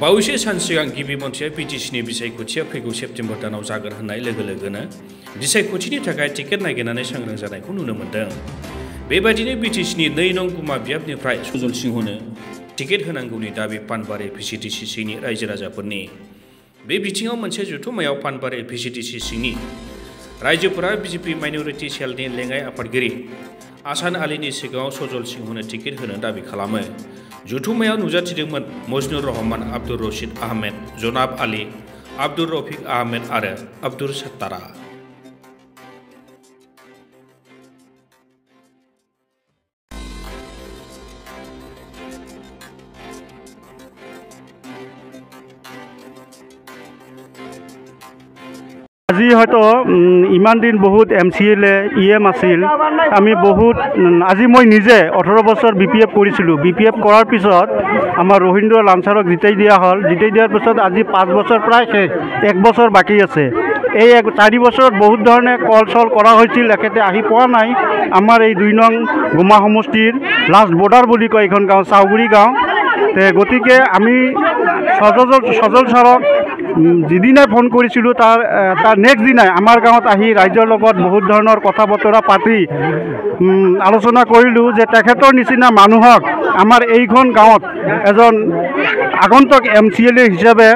बावैसो सान सिगां गिबि मन्थ्रिया बिटिसिनि बिसायख'थिया फैगौ सेप्तेम्बर दानाव जागोन होननाय लोगो लोगोनो बिसायख'थिनि थाखाय टिकेट नागिरनानै सांग्रां जानायखौ नुनो मोन्दों। बेबायदिनो बिटिसिनि 2 नं गुमा बियाबनिफ्राय सजल सिंहनो टिकेट होनांगौनि दाबि पानबारि भिसिडिसि सिंनि रायजो राजाफोरनि। बे बिथिङाव मोनसे जथुम्मायाव पानबारि भिसिडिसि सिंनि रायजोफोरा बिजेपि माइनरिटि सेलनि लेङाइ आफादगिरि आसान आलीनि सिगाङाव सजल सिंहनो टिकेट होनो दाबि खालामो। जथुम्मायाव नुजाथिदोंमोन मजनुर रहमान, आब्दुर रशीद आहमेद, जनाब आली, आब्दुर रफिक आहमेद आरो आब्दुर सत्तारा। আজি হয়তো ইমান দিন বহুত MCLA EM আছিল। আমি বহুত আজি মই নিজে 18 বছৰ BPF কৰিছিলোঁ। BPF কৰাৰ পিছত আমাৰ ৰহিন্দ্ৰ লাঞ্চাৰক জিতাই দিয়া হ'ল। জিতাই দিয়াৰ পিছত আজি 5 বছৰ প্ৰায় শেষ, 1 বছৰ বাকী আছে। এই 4 বছৰত বহুত ধৰণে কল চল কৰা হৈছিল, এখেতে আহি পোৱা নাই। আমাৰ এই 2 নং গুমা সমষ্টিৰ লাষ্ট বৰ্ডাৰ বুলি কয় এইখন গাঁও, চাউগুৰি গাঁও। গতিকে আমি সজল ছাৰক যিদিনাই ফোন কৰিছিলোঁ তাৰ নেক্সট দিনাই আমাৰ গাঁৱত আহি ৰাইজৰ লগত বহুত ধৰণৰ কথা বতৰা পাতি আলোচনা কৰিলোঁ যে তেখেতৰ নিচিনা মানুহক আমাৰ এইখন গাঁৱত এজন আগন্তুক MCLA হিচাপে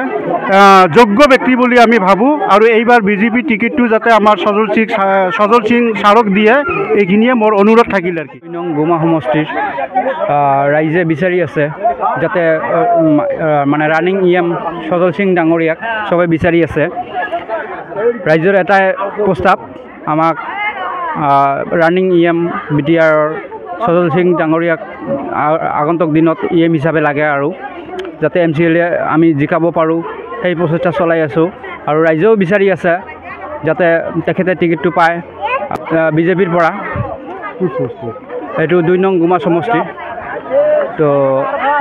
যোগ্য ব্যক্তি বুলি আমি ভাবোঁ। আৰু এইবাৰ বিজেপি টিকেটটো যাতে আমাৰ সজল সিং ছাৰক দিয়ে, এইখিনিয়ে মোৰ অনুৰোধ থাকিল। আৰু 2 নং গুমা সমষ্টিৰ ৰাইজে বিচাৰি আছে যাতে মানে ৰানিং EM সজল সিং ডাঙৰীয়াক সবে বিচাৰি আছে। ৰাইজৰ এটাই প্ৰস্তাৱ, আমাক ৰানিং EM BTR সজল সিং ডাঙৰীয়াক আগন্তুক দিনত EM হিচাপে লাগে আৰু যাতে MCLA আমি জিকাব পাৰোঁ সেই প্ৰচেষ্টা চলাই আছোঁ। আৰু ৰাইজেও বিচাৰি আছে যাতে তেখেতে টিকেটটো পায় বিজেপিৰ পৰা। এইটো 2 নং গুমা সমষ্টি। তো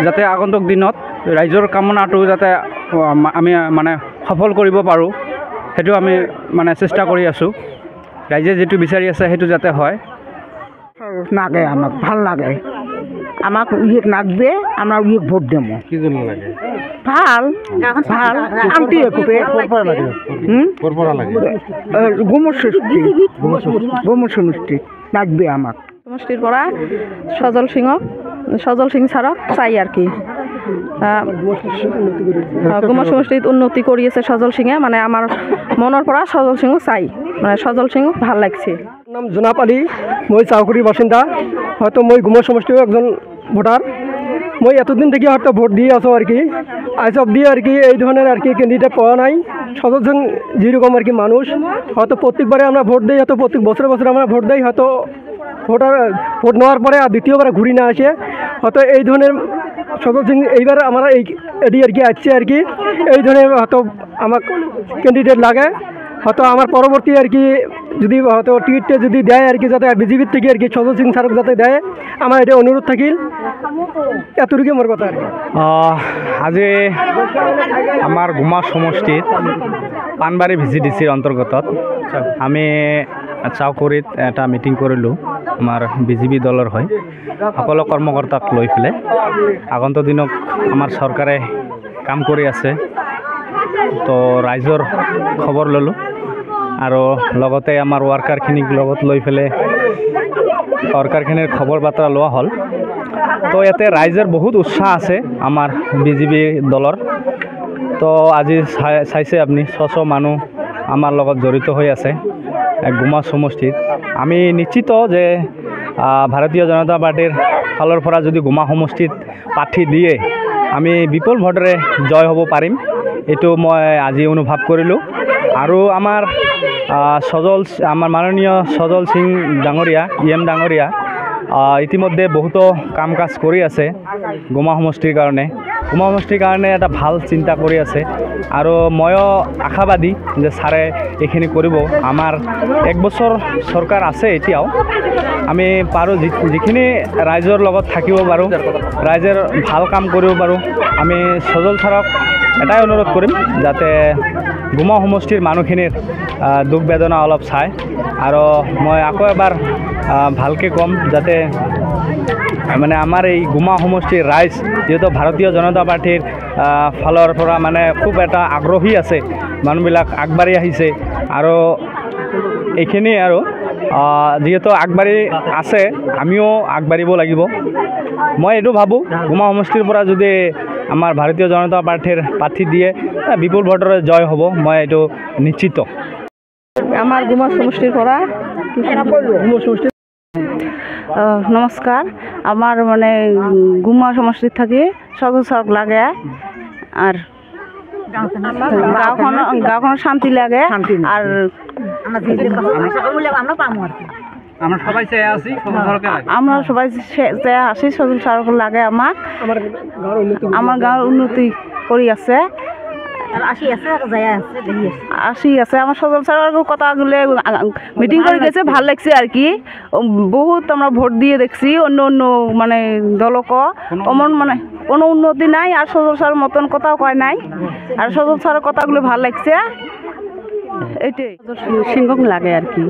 যাতে আগন্তুক দিনত ৰাইজৰ কামনাটো যাতে আমি মানে সফল কৰিব পাৰোঁ, সেইটো আমি মানে চেষ্টা কৰি আছোঁ। ৰাইজে যেটো বিচাৰি আছে সেইটো যাতে হয়। নাগে আমাক ভাল লাগে, আমাক ইয়েক নাগবে, আমরা ইয়েক ভোট দেব। কি জন্য লাগে? ভাল ভাল আন্টি একপে গোমর সমষ্টি নাগবে আমাক। সমষ্টির পৰা সজল সিং ছাৰক চাই আৰ কি গুমা সমষ্টিত উন্নতি কৰি আছে সজল সিঙে, মানে আমাৰ মনৰ পৰা সজল সিং চাই, মানে সজল সিং ভাল লাগছে। নাম জনাব আলী, মই চাউকুৰিৰ বাসিন্দা। হয়তো মই গুমা সমষ্টিৰ একজন ভোটার। মই এতদিন থেকে হয়তো ভোট দিয়ে আছো আর কি। আজ অব্দি আর কি এই ধরনের আর কি ক্যান্ডিডেট পাওয়া নাই। সজল সিং যেরকম আর কি মানুষ, হয়তো প্রত্যেকবারে আমরা ভোট দিই, হয়তো প্রত্যেক বছরে বছরে আমরা ভোট দিই, হয়তো ভোট নেওয়ার পরে আর দ্বিতীয়বার ঘুরি না আসে। হয়তো এই ধরনের সজল সিং এইবার আমরা এটি আর কি আসছে আর কি। এই ধরনের হয়তো আমার ক্যান্ডিডেট লাগে। হয়তো আমার পরবর্তী আর কি যদি হয়তো টিকিটটা যদি দেয় আর কি, যাতে বিজেপির থেকে আর কি সজল সিং ছাড়ক যাতে দেয়, আমার এটা অনুরোধ থাকিল। এতটুকু মোর কথা আর কি। আজি আমাৰ গুমা সমষ্টিত পানবাৰী VCDCৰ অন্তৰ্গতত আমি চাউকুৰিত এটা মিটিং কৰিলোঁ। আমাৰ বিজেপি দলৰ হয়, সকলো কৰ্মকৰ্তাক লৈ পেলাই আগন্তুক দিনত আমাৰ চৰকাৰে কাম কৰি আছে। তো ৰাইজৰ খবৰ ল'লোঁ আৰু লগতে আমাৰ ৱাৰ্কাৰখিনিক লগত লৈ পেলাই ৱাৰ্কাৰখিনিৰ খবৰ বাৰ্তা লোৱা হ'ল। তো ইয়াতে ৰাইজৰ বহুত উৎসাহ আছে আমাৰ বিজেপি দলৰ। তো আজি চাইছে আপুনি 600 মানুহ আমাৰ লগত জড়িত হৈ আছে গুমা সমষ্টিত। আমি নিশ্চিত যে ভাৰতীয় জনতা পাৰ্টিৰ ফালৰ পৰা যদি গুমা সমষ্টিত প্ৰাৰ্থী দিয়ে আমি বিপুল ভোটেৰে জয় হ'ব পাৰিম, এইটো মই আজি অনুভৱ কৰিলোঁ। আৰু আমাৰ মাননীয় সজল সিং ডাঙৰীয়া EM ডাঙৰীয়া ইতিমধ্যে বহুতো কাম কাজ কৰি আছে গুমা সমষ্টিৰ কাৰণে। গুমা সমষ্টিৰ কাৰণে এটা ভাল চিন্তা কৰি আছে আৰু ময়ো আশাবাদী যে ছাৰে এইখিনি কৰিব। আমাৰ 1 বছৰ চৰকাৰ আছে এতিয়াও, আমি পাৰোঁ যিখিনি ৰাইজৰ লগত থাকিব পাৰোঁ, ৰাইজৰ ভাল কাম কৰিব পাৰোঁ। আমি সজল ছাৰক এটাই অনুৰোধ কৰিম যাতে গুমা সমষ্টিৰ মানুহখিনিৰ দুখ বেদনা অলপ চায়। আৰু মই আকৌ এবাৰ ভালকৈ ক'ম যাতে মানে আমাৰ এই গুমা সমষ্টিৰ ৰাইজ যিহেতু ভাৰতীয় জনতা পাৰ্টিৰ ফালৰ পৰা মানে খুব এটা আগ্ৰহী আছে, মানুহবিলাক আগবাঢ়ি আহিছে আৰু এইখিনি আৰু যিহেতু আগবাঢ়ি আছে আমিও আগবাঢ়িব লাগিব। মই এইটো ভাবোঁ গুমা সমষ্টিৰ পৰা যদি আমাৰ ভাৰতীয় জনতা পাৰ্টিৰ প্ৰাৰ্থী দিয়ে বিপুল ভোটৰে জয় হ'ব, মই এইটো নিশ্চিত। আমাৰ গুমা সমষ্টিৰ পৰা নমস্কার, আমার মানে গুমা সমষ্টিত থাকি সজল সড়ক লাগে আর গাঁওখন শান্তি লাগে আর আমরা সবাই আসি সজল সড়ক লাগে আমাক, আমার গাঁৱৰ উন্নতি কৰি আছে আমার সজল সড়ক কথাগুলো মিটিং করে গেছে, ভাল লাগছে আর কি। বহুত আমরা ভোট দিয়ে দেখছি অন্য অন্য মানে দলক অমন মানে কোনো উন্নতি নাই আর সজল সড়ক মতন কথাও কয় নাই, আর সজল সড়ক কথাগুলো ভাল লাগছে এইটাই সিংহক লাগে আর কি।